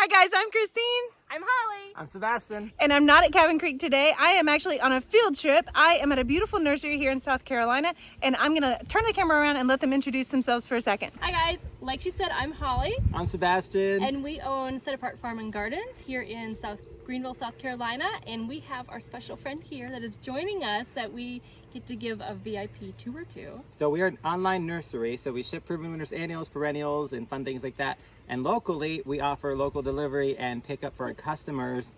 Hi guys, I'm Christine. I'm Holly. I'm Sebastian. And I'm not at Cabin Creek today. I am actually on a field trip. I am at a beautiful nursery here in South Carolina, and I'm gonna turn the camera around and let them introduce themselves for a second. Hi guys, like she said, I'm Holly. I'm Sebastian. And we own Set Apart Farm and Gardens here in Greenville, South Carolina. And we have our special friend here that is joining us that we get to give a VIP tour to. So we are an online nursery, so we ship proven winners annuals, perennials, and fun things like that. And locally, we offer local delivery and pickup for our customers.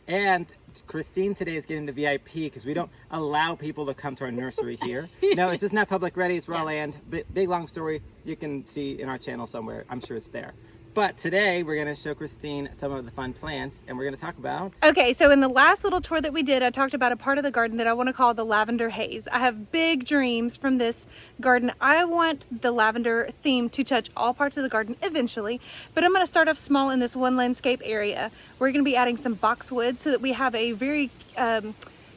And Christine today is getting the VIP because we don't allow people to come to our nursery here. No, it's just not public ready, it's raw land. Big long story, you can see in our channel somewhere. I'm sure it's there. But today we're going to show Christine some of the fun plants, and we're going to talk about... Okay, so in the last little tour that we did, I talked about a part of the garden that I want to call the Lavender Haze. I have big dreams from this garden. I want the lavender theme to touch all parts of the garden eventually, but I'm going to start off small in this one landscape area. We're going to be adding some boxwood so that we have a very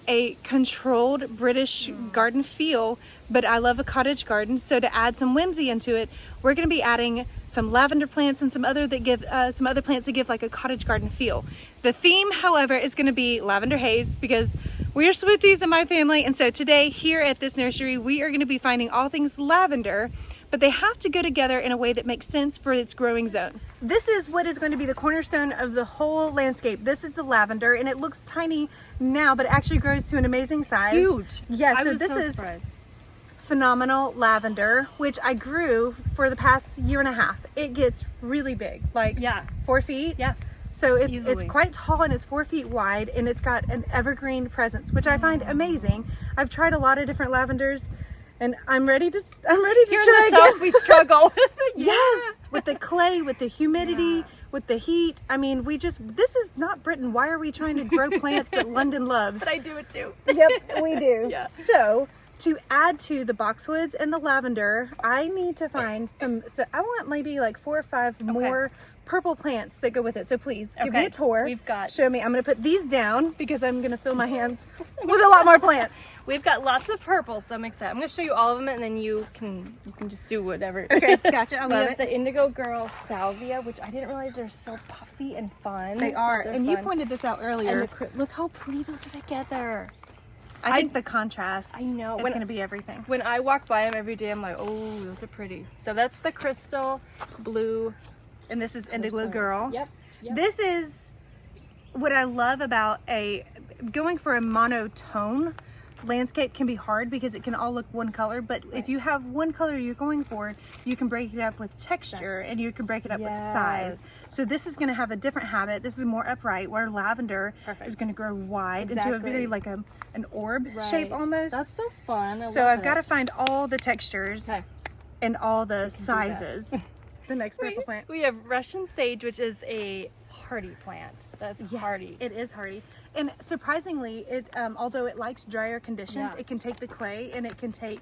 a controlled British garden feel, but I love a cottage garden, so to add some whimsy into it, we're going to be adding some lavender plants and some other plants that give like a cottage garden feel. The theme, however, is going to be Lavender Haze because we are Swifties in my family, and so today here at this nursery we are going to be finding all things lavender, but they have to go together in a way that makes sense for its growing zone. This is what is going to be the cornerstone of the whole landscape. This is the lavender, and it looks tiny now, but it actually grows to an amazing size. Huge. Yes, so this is surprised. Phenomenal lavender, which I grew for the past year and a half. It gets really big, like 4 feet. Yeah. So it's Easily. quite tall and it's 4 feet wide, and it's got an evergreen presence, which I find amazing. I've tried a lot of different lavenders, and I'm ready to Here try in the again. South, we struggle. Yes, with the clay, with the humidity, with the heat. I mean, this is not Britain. Why are we trying to grow plants that London loves? But I do it too. Yep, we do. Yeah. So to add to the boxwoods and the lavender, I need to find so I want maybe like 4 or 5 more purple plants that go with it. So please give me a tour. We've got... Show me. I'm going to put these down because I'm going to fill my hands with a lot more plants. We've got lots of purple, so I'm excited. I'm going to show you all of them, and then you can just do whatever. Okay, gotcha. I We love have it. the Indigo Girl Salvia, which I didn't realize they're so puffy and fun. They are. Those And you fun. pointed this out And earlier. look how pretty those are together. I think the contrast I know. is going to be everything. When I walk by them every day, I'm like, oh, those are pretty. So that's the crystal blue. And this is Indigo Christmas. Girl. Yep. This is what I love about going for a monotone landscape. Can be hard because it can all look one color, but if you have one color you're going for, you can break it up with texture and you can break it up with size. So this is going to have a different habit. This is more upright, where lavender is going to grow wide into a very like an orb shape almost. That's so fun. So I've got to find all the textures and all the sizes. The next purple plant. We have Russian sage, which is a hardy plant. That's hardy. It is hardy, and surprisingly, it although it likes drier conditions, it can take the clay and it can take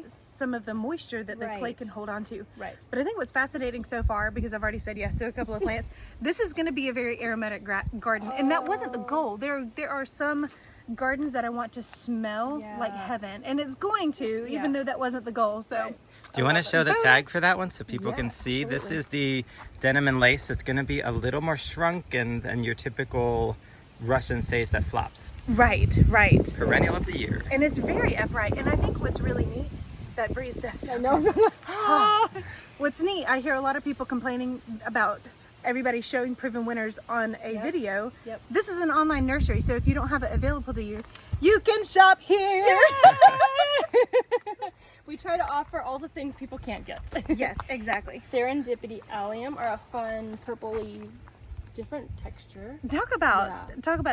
some of the moisture that the clay can hold on to. Right. But I think what's fascinating so far, because I've already said yes to a couple of plants, this is going to be a very aromatic garden, and that wasn't the goal. There are some gardens that I want to smell like heaven, and it's going to, even though that wasn't the goal. So. Do you want to show the tag for that one so people can see? Absolutely. This is the denim and lace. It's going to be a little more shrunken than your typical Russian sage that flops. Right. Perennial of the year. And it's very upright. And I think what's really neat, that breeze does. I know. What's neat, I hear a lot of people complaining about everybody showing proven winners on a video. This is an online nursery, so if you don't have it available to you, you can shop here. We try to offer all the things people can't get. Yes, exactly. Serendipity allium are a fun purpley, different texture. Talk about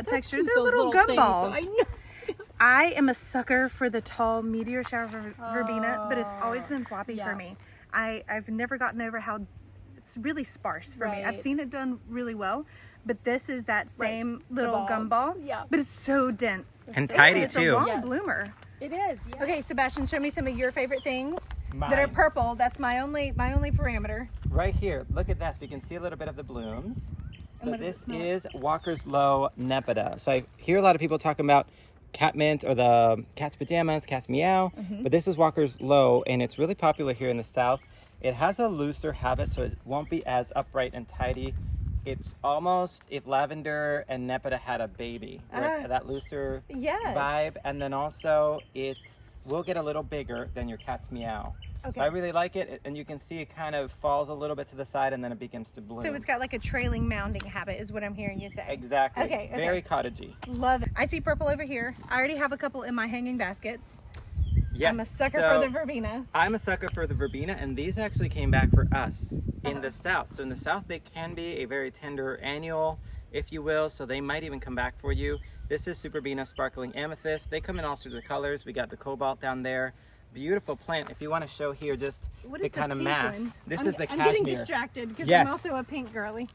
texture. Cute, They're those little things. gumballs. I know. I am a sucker for the tall meteor shower verbena, but it's always been floppy for me. I've never gotten over how it's really sparse for me. I've seen it done really well, but this is that same little gumball, but it's so dense. And tidy it's too. a long bloomer. It is. Yes. Okay, Sebastian, show me some of your favorite things that are purple. That's my only parameter. Right here, look at that. So you can see a little bit of the blooms. So this is Walker's Low Nepeta. So I hear a lot of people talking about cat mint or the cat's pajamas, cat's meow, but this is Walker's Low, and it's really popular here in the South. It has a looser habit, so it won't be as upright and tidy it's almost if lavender and nepeta had a baby, where it's that looser Yeah. vibe, and then also it will get a little bigger than your cat's meow. Okay. So I really like it, and you can see it kind of falls a little bit to the side and then it begins to bloom. So it's got like a trailing mounding habit is what I'm hearing you say. Exactly. Okay, okay. Very cottagey. Love it. I see purple over here. I already have a couple in my hanging baskets. Yes. I'm a sucker so for the verbena. I'm a sucker for the verbena, and these actually came back for us in the south. So in the south, they can be a very tender annual, if you will, so they might even come back for you. This is Superbena Sparkling Amethyst. They come in all sorts of colors. We got the cobalt down there. Beautiful plant. If you want to show here just the kind of pink mass. one? This is the I'm cashmere. getting distracted because Yes. I'm also a pink girly.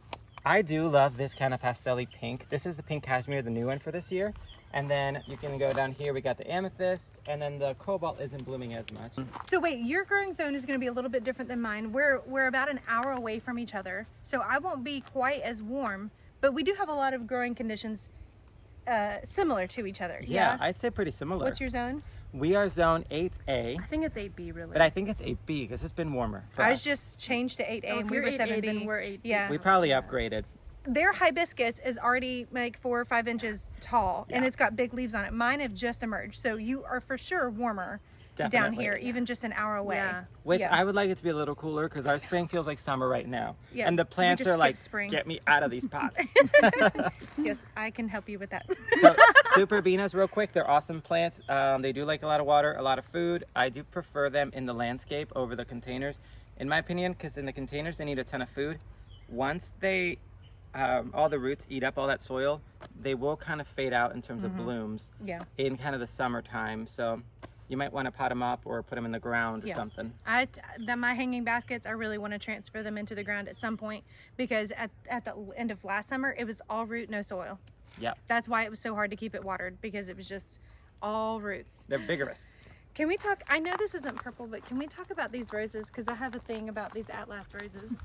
I do love this kind of pastel-y pink. This is the pink cashmere, the new one for this year. And then you can go down here, we got the amethyst, and then the cobalt isn't blooming as much. So wait, your growing zone is going to be a little bit different than mine. We're about an hour away from each other, so I won't be quite as warm, but we do have a lot of growing conditions similar to each other. Yeah, I'd say pretty similar. What's your zone? We are zone 8A, I think it's 8B really. but I think it's 8B because it's been warmer for I us. was just changed to 8A Oh, and if we you're were 8A, 7B. then we're 8B. Yeah. We probably upgraded. Their hibiscus is already like 4 or 5 inches tall and Yeah. it's got big leaves on it. Mine have just emerged, so you are for sure warmer down Definitely. here, even just an hour away. Yeah. Which Yeah. I would like it to be a little cooler because our spring feels like summer right now. Yeah, And the we plants just are like, skipped spring. get me out of these pots. Yes, I can help you with that. So Superbenas, real quick, they're awesome plants. They do like a lot of water, a lot of food. I do prefer them in the landscape over the containers, in my opinion, because in the containers they need a ton of food. Once they, all the roots eat up all that soil, they will kind of fade out in terms of blooms Yeah. in kind of the summertime. So you might want to pot them up or put them in the ground or Yeah. something. My hanging baskets, I really want to transfer them into the ground at some point because at the end of last summer, it was all root, no soil. Yep, That's why it was so hard to keep it watered because it was just all roots. they're vigorous. Can we talk? I know this isn't purple, but can we talk about these roses? Because I have a thing about these Atlas roses.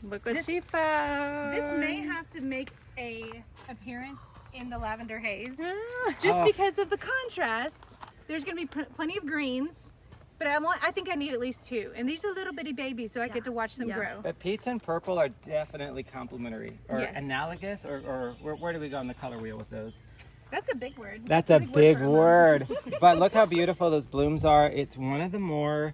Look what This- she found. This may have to make a appearance in the lavender haze, Ah. just Oh. because of the contrasts. There's going to be plenty of greens, but I think I need at least 2. And these are little bitty babies, so I get to watch them Yeah. grow. But peach and purple are definitely complementary or Yes. analogous, or where do we go on the color wheel with those? That's a big word. That's a big for a word. But look how beautiful those blooms are. It's one of the more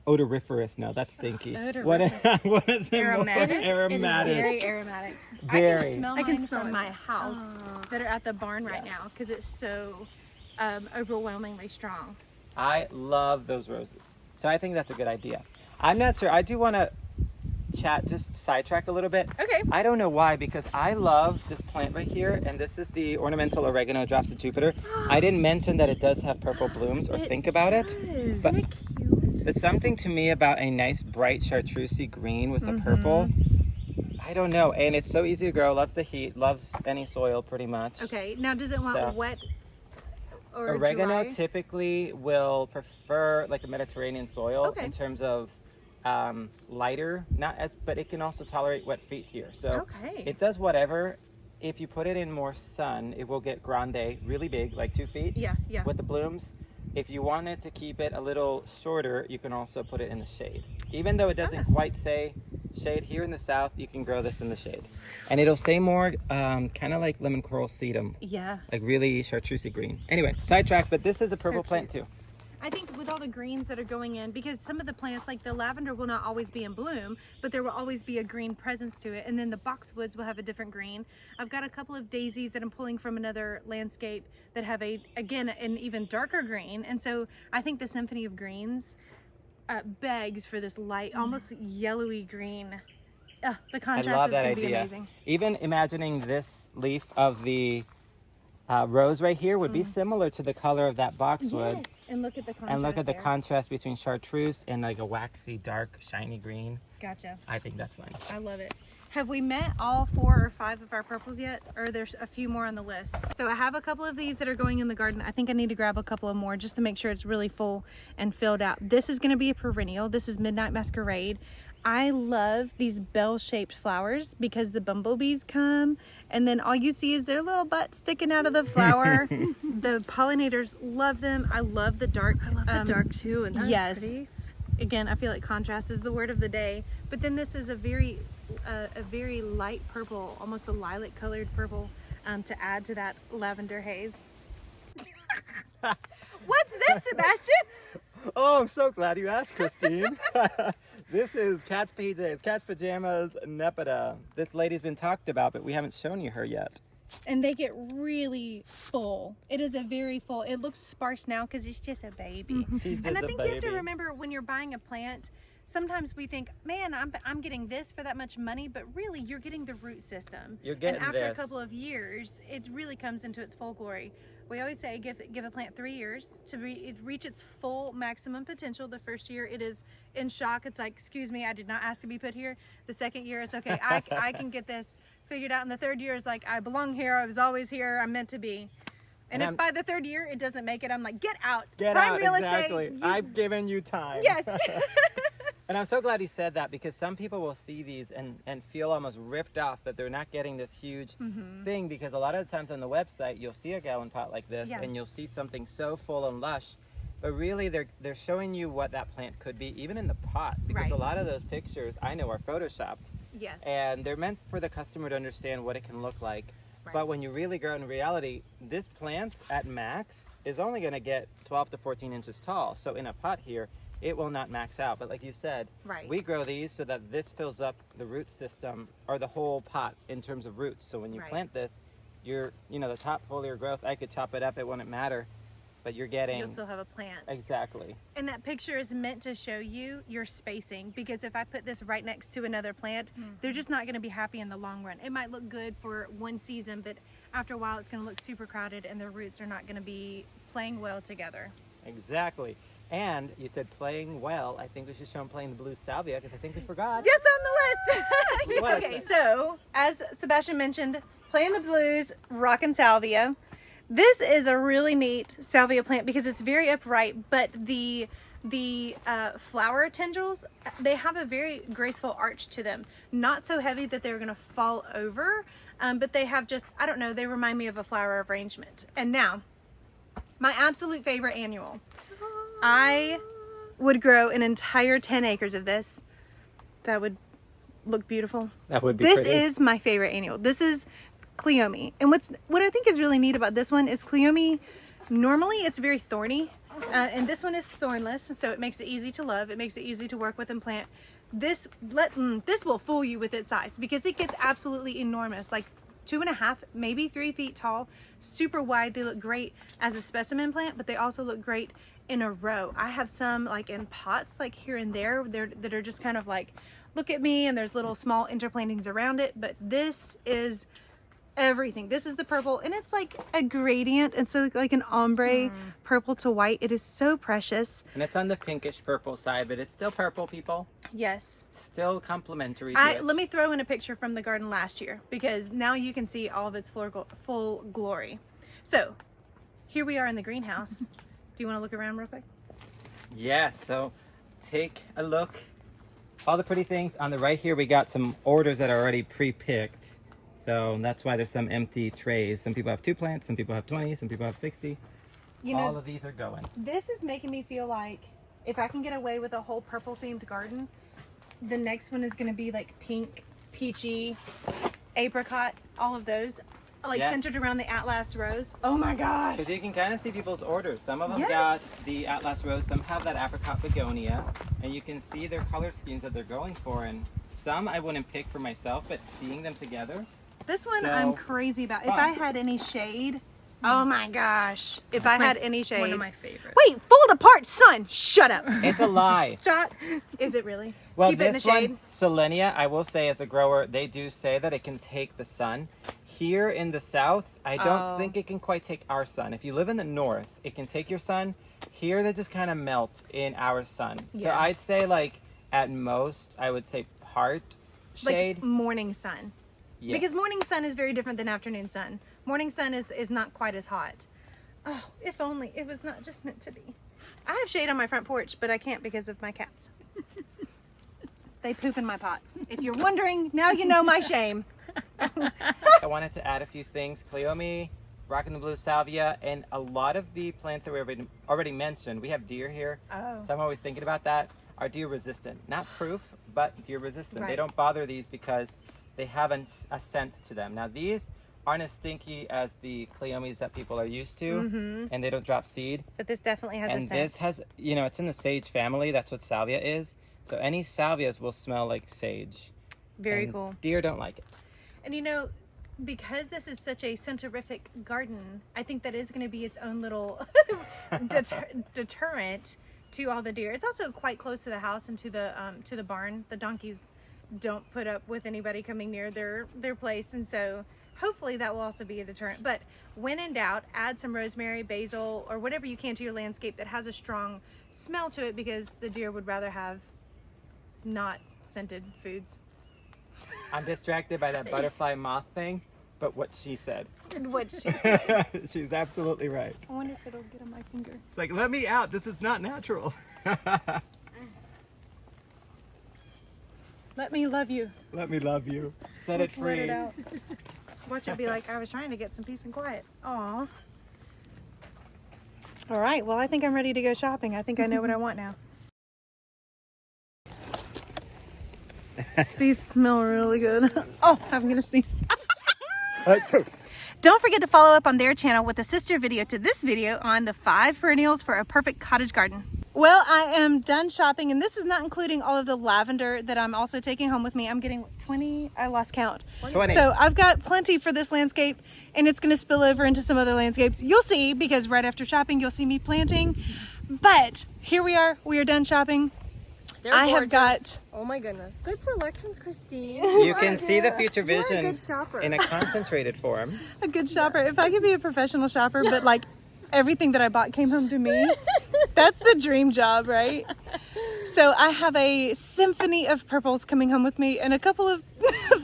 odoriferous. No, that's stinky. What is the Aromatic. more It is aromatic? very aromatic. I Very. can smell I can mine smell from it. my house that are at the barn right now because it's so overwhelmingly strong. I love those roses. So I think that's a good idea. I'm not sure. I do want to just sidetrack a little bit. Okay. I don't know why, because I love this plant right here, and this is the ornamental oregano drops of Jupiter. I didn't mention that it does have purple blooms or think about it. But, Isn't it cute? but something to me about a nice bright chartreusey green with the purple, I don't know. And it's so easy to grow, loves the heat, loves any soil pretty much. Okay. Now, does it want So- wet or Oregano dry? typically will prefer like a Mediterranean soil Okay. in terms of lighter, but it can also tolerate wet feet here. So Okay. it does whatever. If you put it in more sun, it will get grande, really big, like 2 feet Yeah. Yeah. with the blooms. If you wanted to keep it a little shorter, you can also put it in the shade. Even though it doesn't quite say shade, here in the south, you can grow this in the shade. And it'll stay more kind of like lemon coral sedum, Yeah. like really chartreusey green. Anyway, sidetrack, but this is a purple plant too. I think with all the greens that are going in, because some of the plants, like the lavender, will not always be in bloom, but there will always be a green presence to it. And then the boxwoods will have a different green. I've got a couple of daisies that I'm pulling from another landscape that have again, an even darker green. And so I think the symphony of greens begs for this light, almost yellowy green. The I contrast love is that going to be idea. amazing. Even imagining this leaf of the rose right here would be similar to the color of that boxwood. Yes. And look at the contrast. And look at the there. contrast between chartreuse and like a waxy, dark, shiny green. Gotcha. I think that's fun. I love it. Have we met all 4 or 5 of our purples yet? Or there's a few more on the list? So I have a couple of these that are going in the garden. I think I need to grab a couple of more just to make sure it's really full and filled out. This is going to be a perennial. This is Midnight Masquerade. I love these bell-shaped flowers because the bumblebees come and then all you see is their little butt sticking out of the flower. The pollinators love them. I love the dark. I love the dark too. And that's yes. pretty. Again, I feel like contrast is the word of the day. But then this is a very a very light purple, almost a lilac colored purple, to add to that lavender haze. What's this, Sebastian? Oh, I'm so glad you asked, Christine. This is Cat's PJs, Cat's Pajamas Nepeta. This lady's been talked about, but we haven't shown you her yet. And they get really full. It is a very full. It looks sparse now because it's just a baby. She's just And I a think you have to baby. remember when you're buying a plant, sometimes we think, man, I'm getting this for that much money, but really you're getting the root system. You're getting And after this. a couple of years, it really comes into its full glory. We always say give a plant 3 years to reach its full maximum potential. The first year it is in shock. It's like, excuse me, I did not ask to be put here. The second year it's okay, I can get this figured out. And the third year is like, I belong here, I was always here, I'm meant to be. And if by the third year it doesn't make it, I'm like, get out. Get Prime out, real exactly. estate. I've given you time. Yes. And I'm so glad you said that, because some people will see these and feel almost ripped off that they're not getting this huge thing, because a lot of the times on the website you'll see a gallon pot like this Yeah. and you'll see something so full and lush, but really they're showing you what that plant could be even in the pot, because Right. a lot of those pictures I know are photoshopped, Yes. and they're meant for the customer to understand what it can look like. Right. But when you really grow in reality, this plant at max is only going to get 12 to 14 inches tall. So in a pot here, it will not max out. But like you said, Right. we grow these so that this fills up the root system, or the whole pot in terms of roots. So when you Right. plant this, the top foliar growth, I could chop it up, it wouldn't matter, but you're getting You'll still have a plant. exactly. And that picture is meant to show you your spacing, because if I put this right next to another plant, they're just not going to be happy in the long run. It might look good for one season, but after a while it's going to look super crowded and their roots are not going to be playing well together. Exactly. And you said playing well. I think we should show them playing the blue salvia, because I think we forgot. Yes, on the list. What a Okay, sec. so as Sebastian mentioned, playing the blues, rockin' salvia. This is a really neat salvia plant because it's very upright, but the flower tendrils, they have a very graceful arch to them. Not so heavy that they're going to fall over, but they have just, I don't know, they remind me of a flower arrangement. And now, my absolute favorite annual. I would grow an entire 10 acres of this. That would look beautiful. That would be This pretty. is my favorite annual. This is Cleome. And what I think is really neat about this one is Cleome, normally it's very thorny. And this one is thornless, so it makes it easy to love. It makes it easy to work with and plant. This will fool you with its size, because it gets absolutely enormous, like 2.5, maybe 3 feet tall, super wide. They look great as a specimen plant, but they also look great in a row. I have some like in pots, like here and there, that are just kind of like, look at me, and there's little small interplantings around it. But this is everything. This is the purple, and it's like a gradient. It's like an ombre purple to white. It is so precious. And it's on the pinkish purple side, but it's still purple, people. Yes. Still complimentary to it. Let me throw in a picture from the garden last year, because now you can see all of its full glory. So here we are in the greenhouse. Do you want to look around real quick? Yes, so take a look. All the pretty things on the right here, we got some orders that are already pre-picked. So that's why there's some empty trays. Some people have 2 plants, some people have 20, some people have 60. You know, All of these are going. this is making me feel like if I can get away with a whole purple themed garden, the next one is going to be like pink, peachy, apricot, all of those, like Yes. centered around the Atlas rose. Oh my gosh. Because you can kind of see people's orders. Some of them Yes. got the Atlas Rose, some have that apricot begonia, and you can see their color schemes that they're going for. And some I wouldn't pick for myself, but seeing them together, This one So I'm crazy about. If fun. I had any shade, oh my gosh. If I had any shade. One of my favorites. Wait, fold apart, son. Shut up. it's a lie. Shut. Is it really? Well, Keep it in the this shade. one, Selenia, I will say as a grower, they do say that it can take the sun. Here in the south, I don't Oh. think it can quite take our sun. If you live in the north, it can take your sun. Here, they just kind of melt in our sun. So Yeah. I'd say, like, at most, I would say part shade. Like morning sun. Yes. Because morning sun is very different than afternoon sun. Morning sun is not quite as hot. Oh, if only it was not just meant to be. I have shade on my front porch, but I can't because of my cats. They poop in my pots. If you're wondering, now you know my shame. I wanted to add a few things. Cleome, Rockin' the Blue Salvia, and a lot of the plants that we already mentioned. We have deer here. Oh. So I'm always thinking about that. are deer resistant. Not proof, but deer resistant. They Right. don't bother these because they have a scent to them. Now these aren't as stinky as the cleomes that people are used to, and they don't drop seed. But this definitely has a And scent. this has, you know, it's in the sage family. That's what salvia is. So any salvias will smell like sage. Very And cool. Deer don't like it. And you know, because this is such a scenturific garden, I think that is going to be its own little deterrent to all the deer. It's also quite close to the house and to the barn. The donkeys don't put up with anybody coming near their place, and so hopefully that will also be a deterrent. But when in doubt, add some rosemary, basil, or whatever you can to your landscape that has a strong smell to it, because the deer would rather have not scented foods. I'm distracted by that butterfly moth thing, but what she said. And what she said. She's absolutely right. I wonder if it'll get on my finger. It's like, let me out. This is not natural. Let me love you. Let me love you. Set it Let free. it out. Watch it be like, I was trying to get some peace and quiet. Aw. All right, well, I think I'm ready to go shopping. I think I know what I want now. These smell really good. Oh, I'm gonna sneeze. Don't forget to follow up on their channel with a sister video to this video on the 5 perennials for a perfect cottage garden. Well, I am done shopping, and this is not including all of the lavender that I'm also taking home with me. I'm getting 20, I lost count. 20. So I've got plenty for this landscape, and it's gonna spill over into some other landscapes. You'll see, because right after shopping, you'll see me planting. But here we are done shopping. They're I have gorgeous. got, Oh my goodness. Good selections, Christine. You can see the future You're a vision good shopper. in a concentrated form. a good shopper. If I could be a professional shopper, but like everything that I bought came home to me, that's the dream job, right? So I have a symphony of purples coming home with me, and a couple of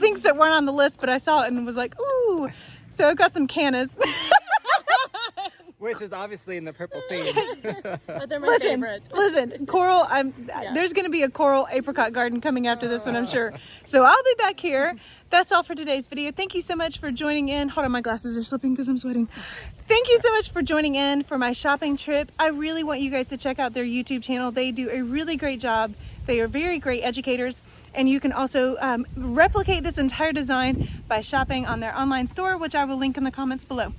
things that weren't on the list, but I saw it and was like, ooh. So I've got some cannas. Which is obviously in the purple theme. But they're my favorite. Listen, coral, there's going to be a coral apricot garden coming after this one, I'm sure. So I'll be back here. That's all for today's video. Thank you so much for joining in. Hold on, my glasses are slipping because I'm sweating. Thank you so much for joining in for my shopping trip. I really want you guys to check out their YouTube channel. They do a really great job. They are very great educators. And you can also replicate this entire design by shopping on their online store, which I will link in the comments below.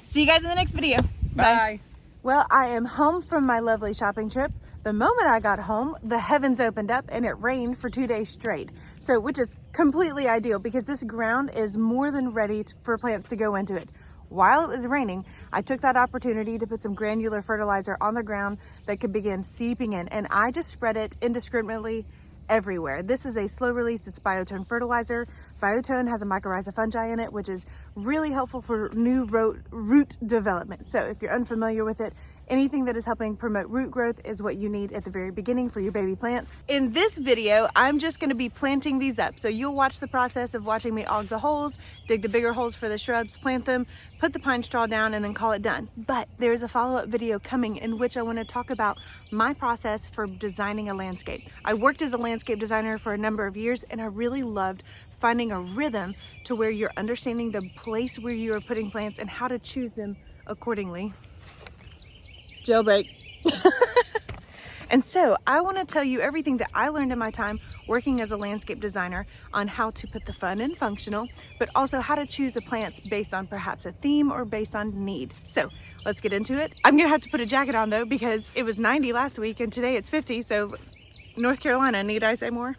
See you guys in the next video. Bye. Well, I am home from my lovely shopping trip. The moment I got home, the heavens opened up and it rained for 2 days straight. So, which is completely ideal because this ground is more than ready for plants to go into it. While it was raining, I took that opportunity to put some granular fertilizer on the ground that could begin seeping in, and I just spread it indiscriminately everywhere. This is a slow release, it's biotone fertilizer. Biotone has a mycorrhiza fungi in it, which is really helpful for new root development. So if you're unfamiliar with it, anything that is helping promote root growth is what you need at the very beginning for your baby plants. In this video, I'm just going to be planting these up. So you'll watch the process of watching me aug the holes, dig the bigger holes for the shrubs, plant them, put the pine straw down, and then call it done. But there's a follow-up video coming in which I want to talk about my process for designing a landscape. I worked as a landscape designer for a number of years, and I really loved finding a rhythm to where you're understanding the place where you are putting plants and how to choose them accordingly. Jailbreak. And so I want to tell you everything that I learned in my time working as a landscape designer on how to put the fun and functional, but also how to choose the plants based on perhaps a theme or based on need. So let's get into it. I'm gonna have to put a jacket on though because it was 90 last week and today it's 50. So North Carolina, need I say more?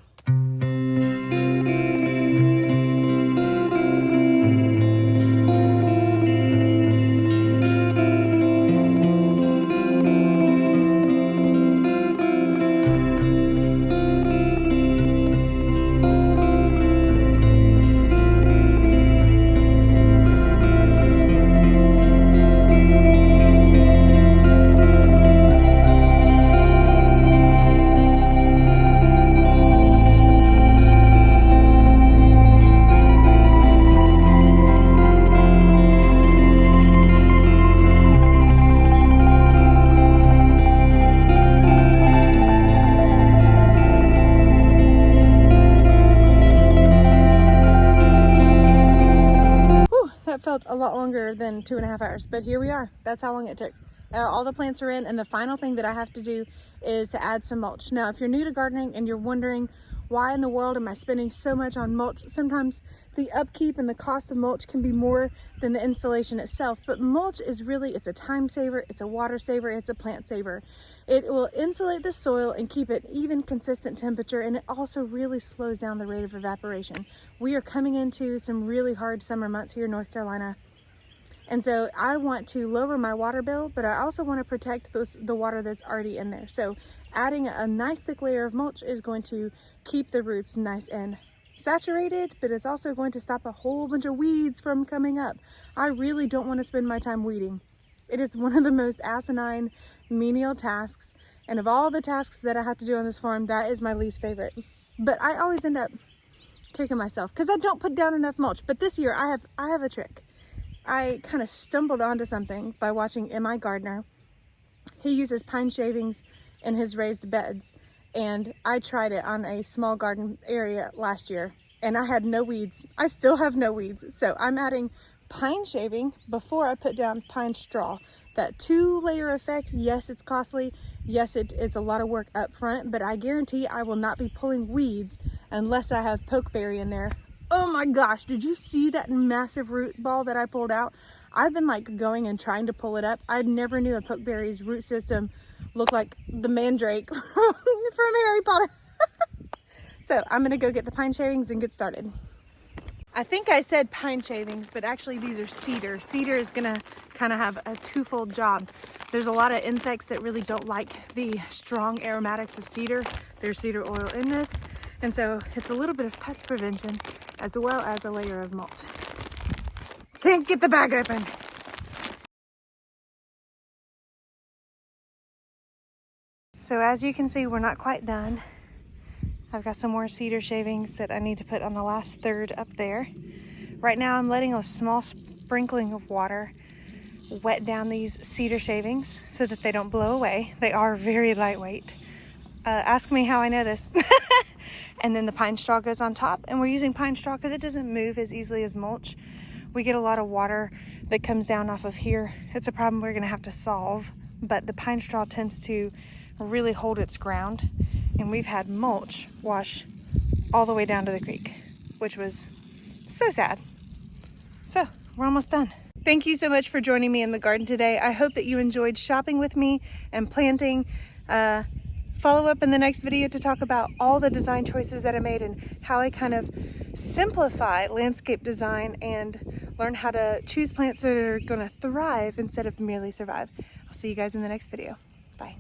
Felt a lot longer than 2.5 hours, but here we are. That's how long it took. All the plants are in, and the final thing that I have to do is to add some mulch. Now, if you're new to gardening and you're wondering why in the world am I spending so much on mulch, sometimes the upkeep and the cost of mulch can be more than the installation itself, but mulch is really, it's a time saver, it's a water saver, it's a plant saver. It will insulate the soil and keep it even consistent temperature, and it also really slows down the rate of evaporation. We are coming into some really hard summer months here in North Carolina, and so I want to lower my water bill, but I also want to protect the water that's already in there. So adding a nice thick layer of mulch is going to keep the roots nice and saturated, but it's also going to stop a whole bunch of weeds from coming up. I really don't want to spend my time weeding. It is one of the most asinine, menial tasks, and of all the tasks that I have to do on this farm, that is my least favorite. But I always end up kicking myself because I don't put down enough mulch. But this year I have a trick. I kind of stumbled onto something by watching M.I. Gardner. He uses pine shavings in his raised beds, and I tried it on a small garden area last year, and I had no weeds. I still have no weeds, so I'm adding pine shaving before I put down pine straw. That 2-layer effect, yes, it's costly, yes, it's a lot of work up front, but I guarantee I will not be pulling weeds unless I have pokeberry in there. Oh my gosh, did you see that massive root ball that I pulled out? I've been like going and trying to pull it up. I never knew a pokeberry's root system looked like the mandrake from Harry Potter. So I'm gonna go get the pine shavings and get started. I think I said pine shavings, but actually these are cedar. Cedar is gonna kind of have a twofold job. There's a lot of insects that really don't like the strong aromatics of cedar. There's cedar oil in this, and so it's a little bit of pest prevention as well as a layer of mulch. Can't get the bag open. So as you can see, we're not quite done. I've got some more cedar shavings that I need to put on the last third up there. Right now I'm letting a small sprinkling of water wet down these cedar shavings so that they don't blow away. They are very lightweight. Ask me how I know this. And then the pine straw goes on top, and we're using pine straw because it doesn't move as easily as mulch. We get a lot of water that comes down off of here. It's a problem we're gonna have to solve, but the pine straw tends to really hold its ground, and we've had mulch wash all the way down to the creek, which was so sad. So we're almost done. Thank you so much for joining me in the garden today. I hope that you enjoyed shopping with me and planting. Follow up in the next video to talk about all the design choices that I made and how I kind of simplify landscape design and learn how to choose plants that are gonna thrive instead of merely survive. I'll see you guys in the next video. Bye.